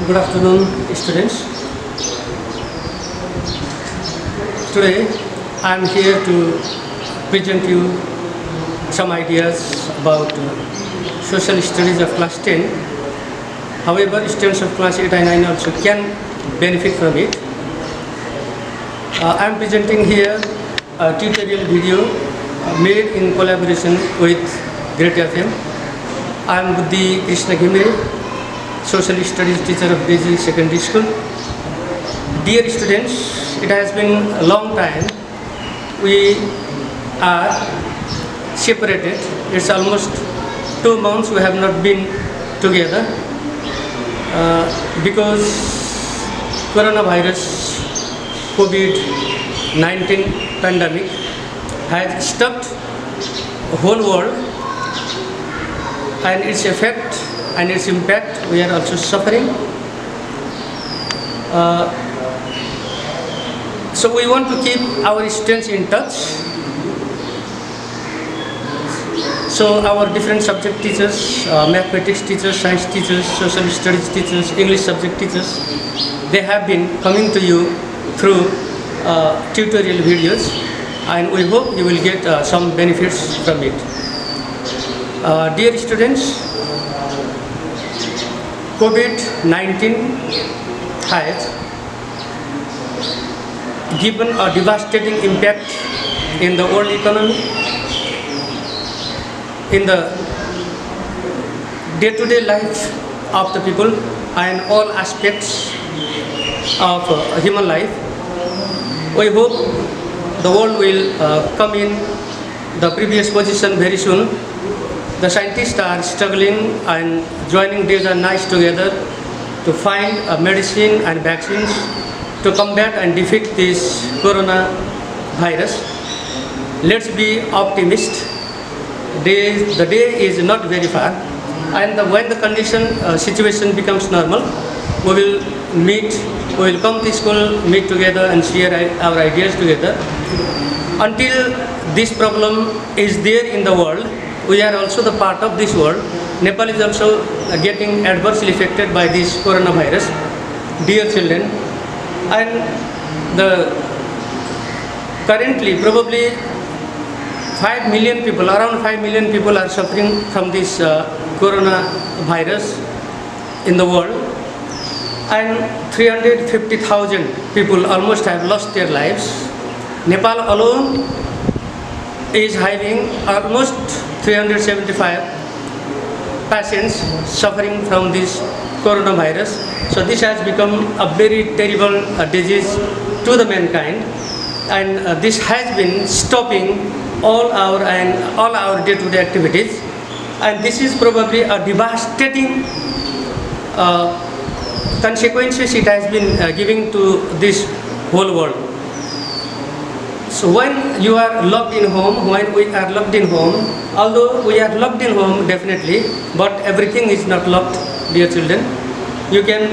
Good afternoon, students. Today, I am here to present you some ideas about social studies of class 10. However, students of class 8 and 9 also can benefit from it. I am presenting here a tutorial video made in collaboration with Great FM. I am Buddhi Krishna Ghimre, Social Studies teacher of Deji Secondary School. Dear students, it has been a long time. We are separated. It's almost 2 months we have not been together because coronavirus COVID-19 pandemic has stopped the whole world, and its effect and its impact we are also suffering. So we want to keep our students in touch. So our different subject teachers, mathematics teachers, science teachers, social studies teachers, English subject teachers, they have been coming to you through tutorial videos, and we hope you will get some benefits from it. Dear students, COVID-19 has given a devastating impact in the world economy, in the day-to-day life of the people, and all aspects of human life. We hope the world will come in the previous position very soon. The scientists are struggling and joining days and nights together to find a medicine and vaccines to combat and defeat this coronavirus. Let's be optimistic. The day is not very far, and when the situation becomes normal, we will meet, we will come to school, meet together and share our ideas together. Until this problem is there in the world, we are also the part of this world. Nepal is also getting adversely affected by this coronavirus. Dear children, and currently probably 5 million people, around 5 million people are suffering from this coronavirus in the world, and 350,000 people almost have lost their lives. Nepal alone is having almost 375 patients suffering from this coronavirus. So this has become a very terrible disease to the mankind, and this has been stopping all our day-to-day activities, and this is probably a devastating consequences it has been giving to this whole world. So when you are locked in home, when we are locked in home, although we are locked in home definitely, but everything is not locked, dear children. You can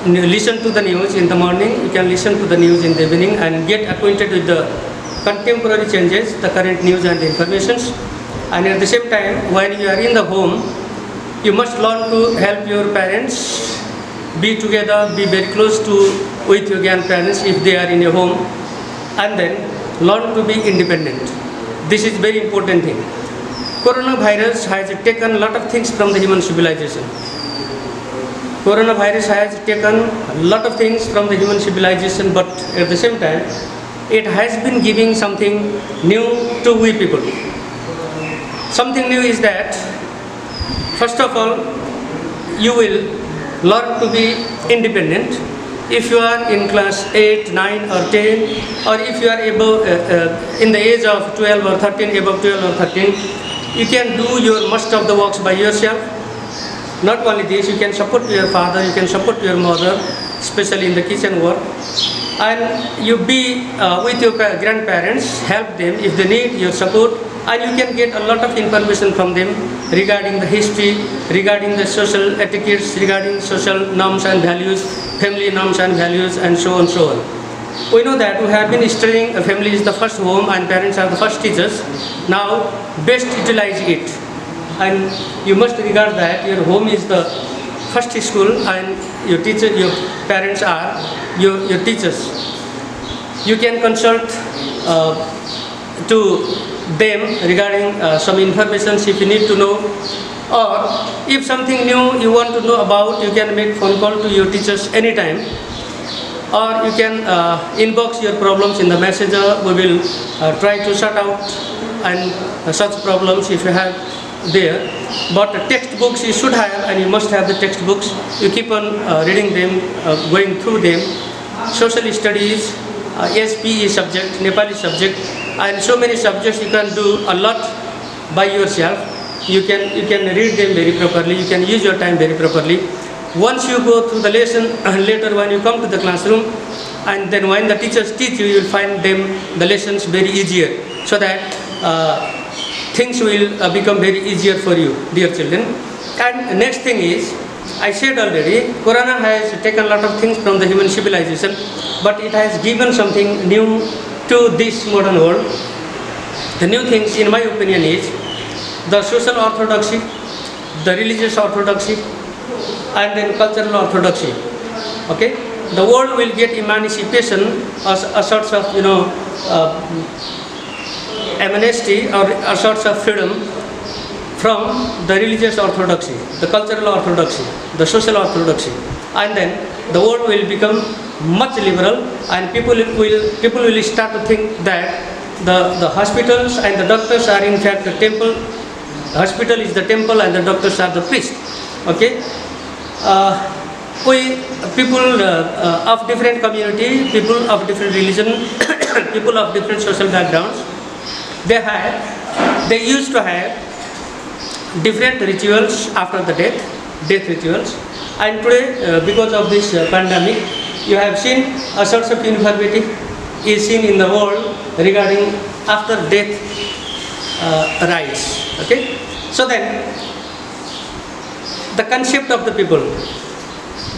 listen to the news in the morning, you can listen to the news in the evening and get acquainted with the contemporary changes, the current news and the informations. And at the same time, when you are in the home, you must learn to help your parents, be together, be very close with your grandparents if they are in your home, and then learn to be independent. This is very important thing. Coronavirus has taken a lot of things from the human civilization. Coronavirus has taken a lot of things from the human civilization, but at the same time, it has been giving something new to we people. Something new is that, first of all, you will learn to be independent. If you are in class 8, 9 or 10, or if you are above, in the age of 12 or 13, above 12 or 13, you can do your most of the works by yourself. Not only this, you can support your father, you can support your mother, especially in the kitchen work. And you be with your grandparents, help them if they need your support, and you can get a lot of information from them regarding the history, regarding the social etiquettes, regarding social norms and values, family norms and values, and so on, so on. We know that we have been studying a family is the first home and parents are the first teachers. Now, best utilize it. And you must regard that your home is the first school, and your teacher, your parents are your teachers. You can consult to them regarding some information if you need to know, or if something new you want to know about, you can make phone call to your teachers anytime, or you can inbox your problems in the messenger. We will try to sort out and such problems if you have there. But textbooks you should have, and you must have the textbooks. You keep on reading them, going through them. Social studies, SPE subject, Nepali subject, and so many subjects you can do a lot by yourself. You can read them very properly. You can use your time very properly. Once you go through the lesson, later when you come to the classroom, and then when the teachers teach you, you will find the lessons very easier, so that things will become very easier for you, dear children. And next thing is, I said already, Corona has taken a lot of things from the human civilization, but it has given something new to this modern world. The new things, in my opinion, is the social orthodoxy, the religious orthodoxy, and then cultural orthodoxy. Okay, the world will get emancipation as a sort of amnesty, or a sort of freedom from the religious orthodoxy, the cultural orthodoxy, the social orthodoxy, and then the world will become much liberal, and people will start to think that the hospitals and the doctors are in fact the temple. The hospital is the temple, and the doctors are the priest. Okay, people of different community, people of different religion, people of different social backgrounds, they used to have different rituals after the death rituals. And today, because of this pandemic, you have seen a sort of uniformity is seen in the world regarding after death rites. Okay, so then the concept of the people,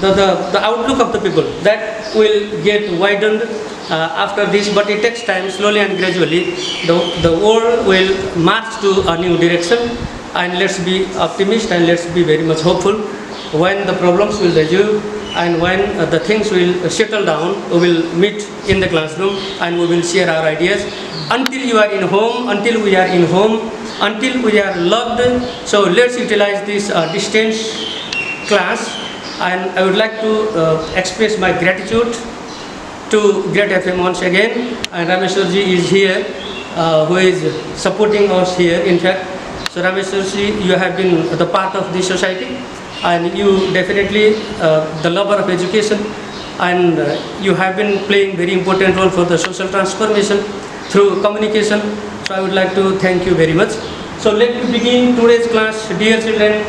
the outlook of the people, that will get widened after this, but it takes time. Slowly and gradually the world will march to a new direction, and let's be optimistic and let's be very much hopeful. When the problems will resolve and when the things will settle down, we will meet in the classroom and we will share our ideas. Until you are in home, until we are in home, until we are loved, so let's utilize this distance class. And I would like to express my gratitude to Great FM once again, and Rameshwarji is here, who is supporting us here. In fact, so Rameshwarji, you have been the part of this society, and you definitely the lover of education, and you have been playing very important role for the social transformation through communication. So I would like to thank you very much. So let me begin today's class, dear children.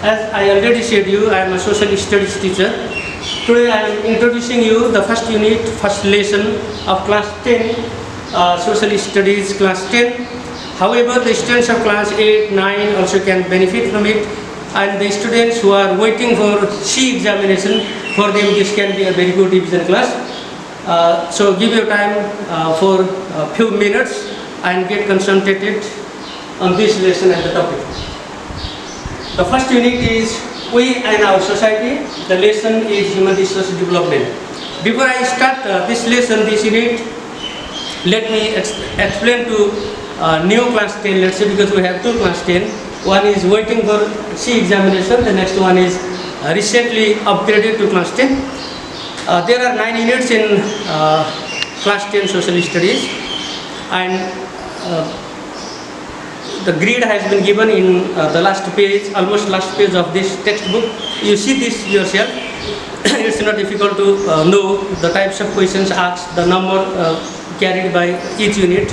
As I already said you, I am a social studies teacher. Today I am introducing you the first unit, first lesson of class 10, social studies class 10. However, the students of class 8, 9 also can benefit from it, and the students who are waiting for C examination, for them this can be a very good revision class. So give your time for a few minutes and get concentrated on this lesson and the topic. The first unit is we and our society. The lesson is human resource development. Before I start this lesson, this unit, let me explain to new class 10, let's say, because we have two class 10. One is waiting for C examination, the next one is recently upgraded to class 10. There are 9 units in class 10 social studies, and the grid has been given in the last page, almost last page of this textbook. You see this yourself. It's not difficult to know the types of questions asked, the number carried by each unit,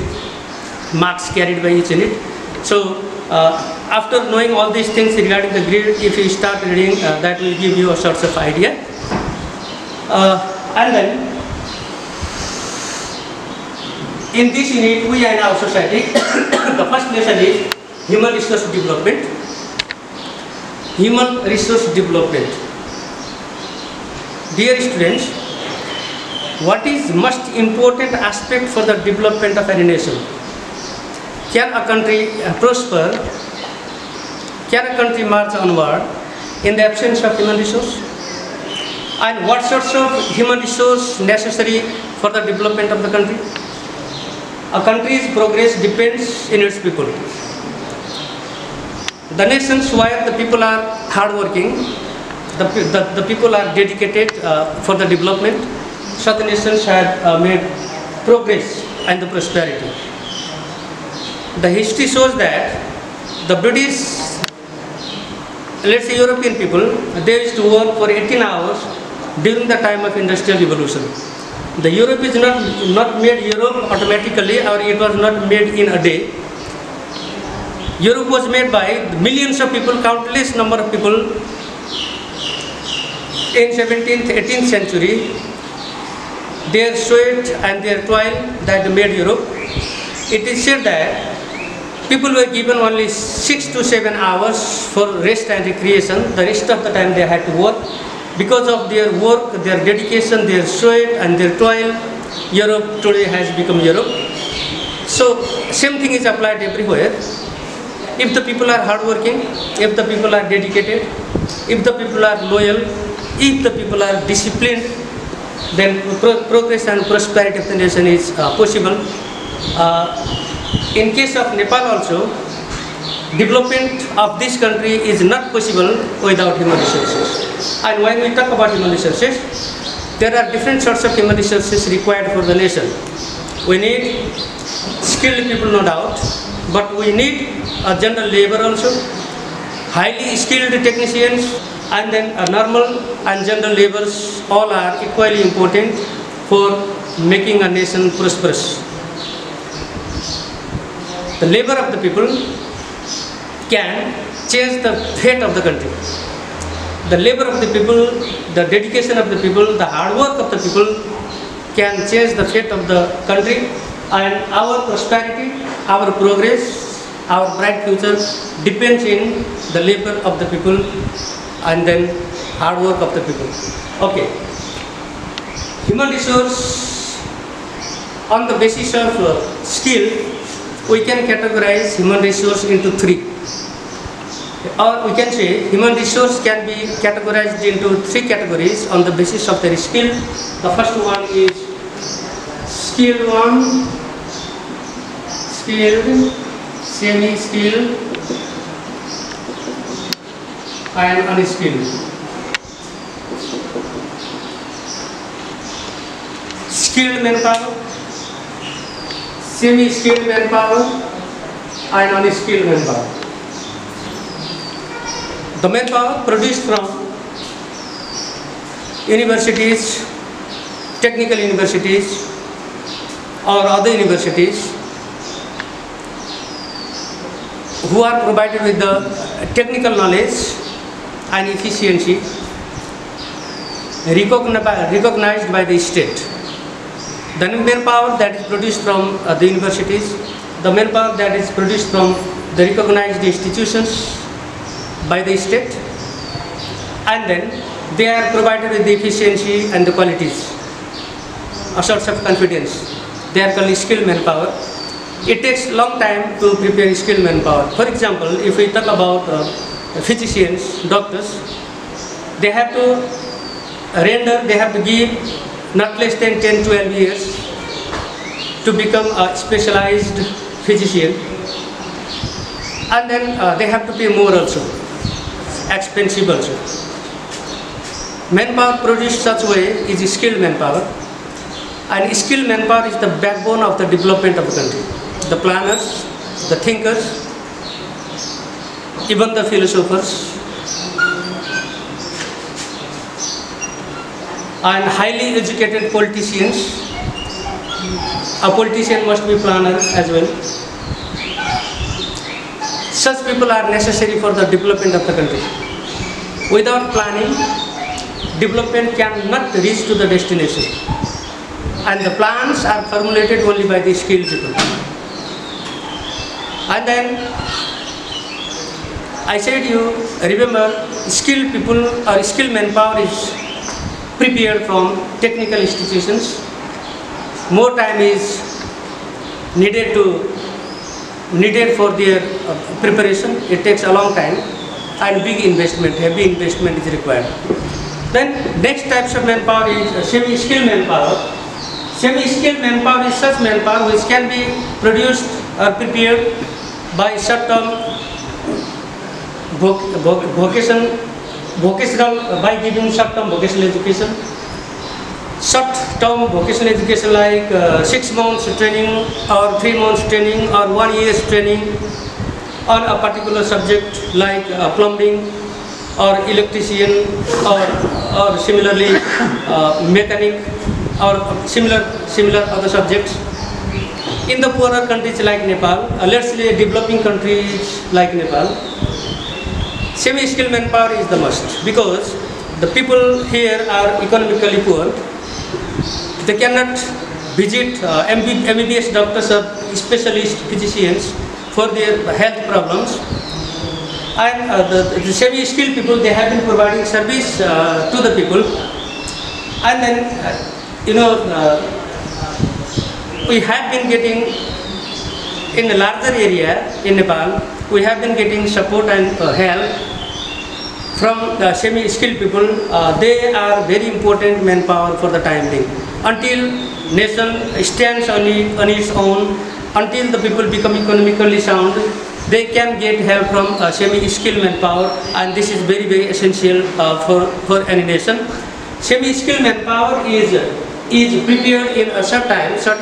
marks carried by each unit. So after knowing all these things regarding the grid, if you start reading, that will give you a sort of idea. And then in this unit, we and our society, the first lesson is human resource development. Human resource development. Dear students, what is most important aspect for the development of any nation? Can a country prosper? Can a country march onward? in the absence of human resource? And what sorts of human resource necessary for the development of the country? A country's progress depends in its people. The nations where the people are hardworking, the people are dedicated for the development, such nations have made progress and the prosperity. The history shows that the British, let's say European people, they used to work for 18 hours during the time of Industrial Revolution. The Europe is not made Europe automatically, or it was not made in a day. Europe was made by millions of people, countless number of people in 17th, 18th century. Their sweat and their toil that made Europe. It is said that people were given only 6 to 7 hours for rest and recreation. The rest of the time they had to work. Because of their work, their dedication, their sweat and their toil, Europe today has become Europe. So same thing is applied everywhere. If the people are hardworking, if the people are dedicated, if the people are loyal, if the people are disciplined, then progress and prosperity of the nation is possible. In case of Nepal also, development of this country is not possible without human resources. And when we talk about human resources, there are different sorts of human resources required for the nation. We need skilled people, no doubt, but we need a general labor also, highly skilled technicians, and then normal and general laborers. All are equally important for making a nation prosperous. The labor of the people can change the fate of the country. The labor of the people, the dedication of the people, the hard work of the people can change the fate of the country, and our prosperity, our progress, our bright future depends in the labor of the people and then hard work of the people. Okay. Human resource on the basis of skill, we can categorize human resource into three. Or we can say human resource can be categorized into three categories on the basis of their skill. The first one is skilled one, skilled, semi-skilled, and unskilled. Skilled manpower, semi-skilled manpower, and unskilled manpower. The manpower produced from universities, technical universities, or other universities, who are provided with the technical knowledge and efficiency recognized by the state. The manpower that is produced from the universities, the manpower that is produced from the recognized institutions by the state, and then they are provided with the efficiency and the qualities, a source of confidence. They are called skilled manpower. It takes a long time to prepare skilled manpower. For example, if we talk about physicians, doctors, they have to give not less than 10-12 years to become a specialized physician, and then they have to pay more also, expensive also. Manpower produced such way is skilled manpower, and skilled manpower is the backbone of the development of the country. The planners, the thinkers, even the philosophers, and highly educated politicians. A politician must be planner as well. Such people are necessary for the development of the country. Without planning, development cannot reach to the destination. And the plans are formulated only by the skilled people. And then I said you remember, skilled people or skilled manpower is prepared from technical institutions. More time is needed for their preparation. It takes a long time. and big investment, heavy investment is required. Then next types of manpower is semi-skilled manpower. Semi-skilled manpower is such manpower which can be produced or prepared by short-term vocational by giving short-term vocational education. Short-term vocational education like 6 months training or 3 months training or 1 year's training on a particular subject like plumbing or electrician or similarly mechanic or similar other subjects. In the poorer countries like Nepal, let's say developing countries like Nepal, semi-skilled manpower is the must because the people here are economically poor. They cannot visit MBBS doctors or specialist physicians for their health problems. And the semi-skilled people, they have been providing service to the people. And then, we have been getting, in a larger area in Nepal, we have been getting support and help from the semi-skilled people. They are very important manpower for the time being. Until nation stands on its own, until the people become economically sound, they can get help from semi-skilled manpower, and this is very, very essential for any nation. Semi-skilled manpower is prepared in a short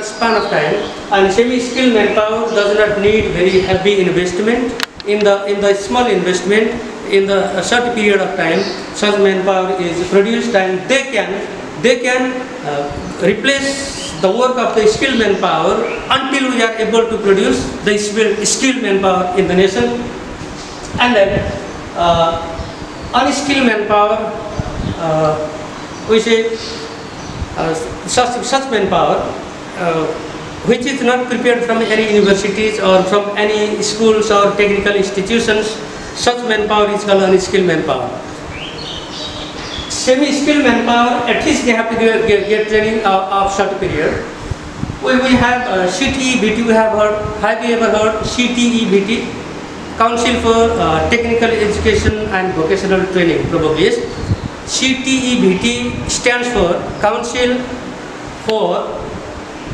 span of time, and semi-skilled manpower does not need very heavy investment. In the small investment, in the short period of time, such manpower is produced, and they can replace the work of the skilled manpower until we are able to produce the skilled manpower in the nation. And then unskilled manpower, we say such manpower which is not prepared from any universities or from any schools or technical institutions. Such manpower is called unskilled manpower. Semi-skilled manpower, at least they have to get training of short period. We have CTEBT, have you ever heard CTEBT? Council for Technical Education and Vocational Training, probably yes. CTEBT stands for Council for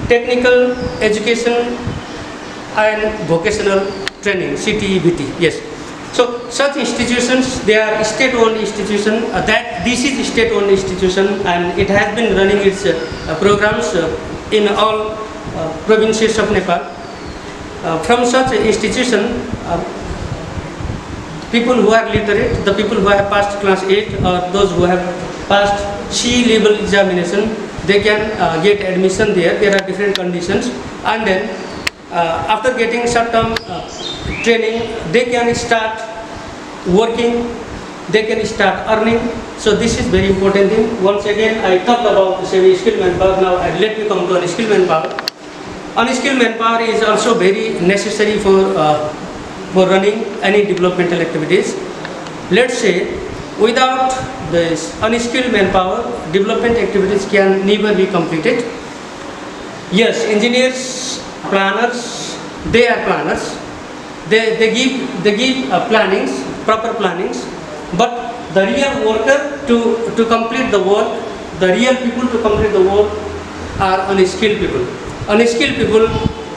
Technical Education and Vocational Training, CTEBT, yes. So such institutions, they are state-owned institution. This is state-owned institution, and it has been running its programs in all provinces of Nepal. From such institution, people who are literate, the people who have passed class 8 or those who have passed C-level examination, they can get admission there. There are different conditions, and then after getting short-term training, they can start working, they can start earning. So this is very important thing. Once again, I talked about semi-skilled manpower. Now let me come to unskilled manpower. Unskilled manpower is also very necessary for running any developmental activities. Let's say without this unskilled manpower, development activities can never be completed. Yes, engineers, planners, they are planners. They give plannings, proper plannings, but the real worker to complete the work, the real people to complete the work are unskilled people. Unskilled people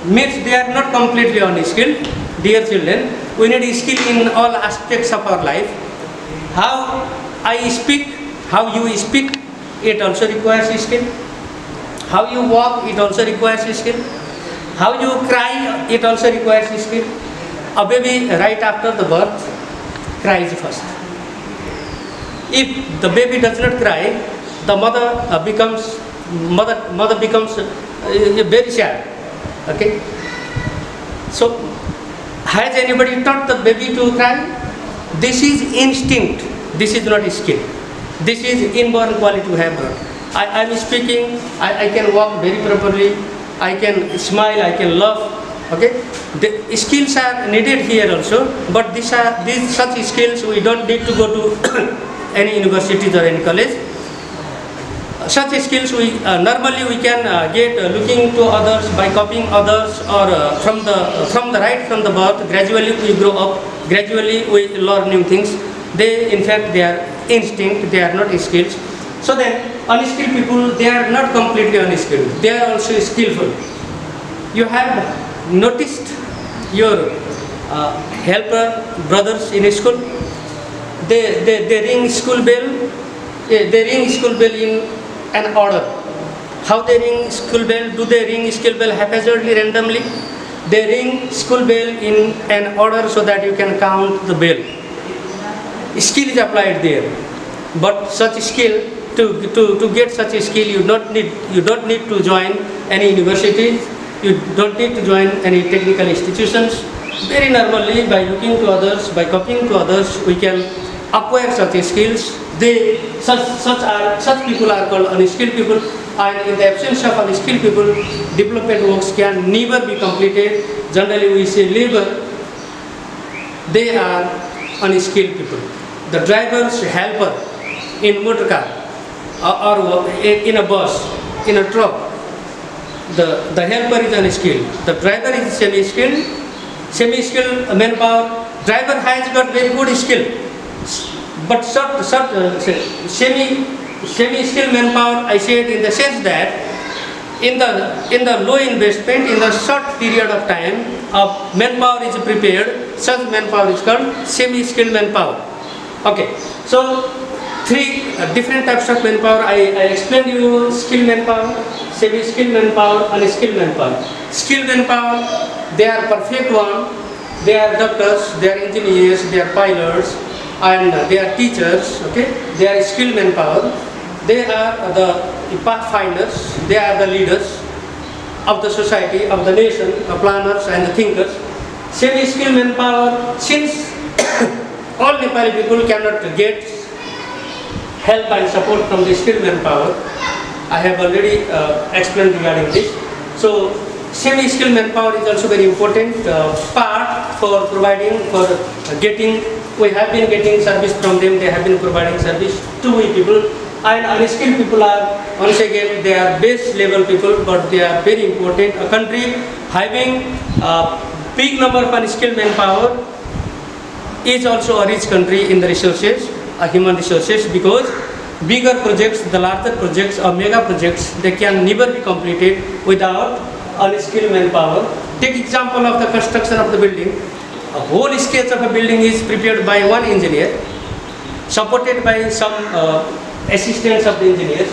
means they are not completely unskilled. Dear children, we need skill in all aspects of our life. How I speak, how you speak, it also requires skill. How you walk, it also requires skill. How you cry, it also requires skill. A baby right after the birth cries first. If the baby does not cry, the mother becomes very sad. Okay. So, has anybody taught the baby to cry? This is instinct. This is not skill. This is inborn quality we have got. I am speaking. I can walk very properly. I can smile. I can laugh. Okay, the skills are needed here also, but these such skills we don't need to go to any universities or any college. Such skills we normally we can get looking to others, by copying others, or from the birth. Gradually we grow up. Gradually we learn new things. They, in fact, they are instinct, they are not skilled. So then, unskilled people, they are not completely unskilled. They are also skillful. You have noticed your helper brothers in school. They ring school bell. They ring school bell in an order. How they ring school bell? Do they ring school bell haphazardly, randomly? They ring school bell in an order so that you can count the bell. Skill is applied there, but such skill, to get such a skill, you don't need to join any university, you don't need to join any technical institutions. Very normally, by looking to others, by copying to others, we can acquire such skills. Such people are called unskilled people, and in the absence of unskilled people, development works can never be completed. Generally, we say labor. They are unskilled people. The driver's helper in motor car or in a bus, in a truck, the helper is unskilled. The driver is semi-skilled. Semi-skilled manpower. Driver has got very good skill, but semi-skilled manpower, I said, in the sense that in the low investment, in the short period of time, manpower is prepared. Such manpower is called semi-skilled manpower. Okay, so three different types of manpower. I explained you: skilled manpower, semi-skilled manpower, unskilled manpower. Skilled manpower, they are perfect one. They are doctors, they are engineers, they are pilots, and they are teachers. Okay, they are skilled manpower. They are the pathfinders. They are the leaders of the society, of the nation, the planners and the thinkers. Semi-skilled manpower, since all Nepali people cannot get help and support from the skilled manpower. I have already explained regarding this. So, semi-skilled manpower is also very important part for providing, for getting. We have been getting service from them. They have been providing service to we people. And unskilled people are, once again, they are base level people, but they are very important. A country having a big number of unskilled manpower is also a rich country in the resources, human resources, because bigger projects, the larger projects or mega projects, they can never be completed without unskilled manpower. Take example of the construction of the building. A whole sketch of a building is prepared by one engineer, supported by some assistants of the engineers,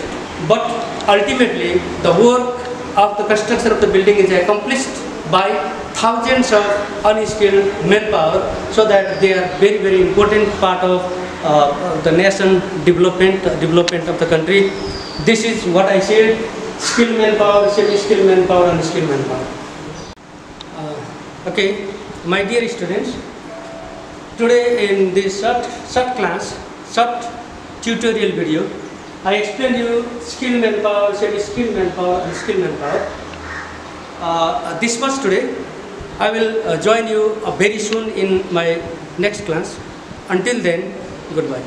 but ultimately the work of the construction of the building is accomplished by thousands of unskilled manpower, so that they are very, very important part of the nation development of the country. This is what I said: skilled manpower, semi-skilled manpower, and skilled manpower. Okay, my dear students, today in this short tutorial video, I explained you skilled manpower, semi-skilled manpower, and skilled manpower. This much today. I will join you very soon in my next class. Until then, goodbye.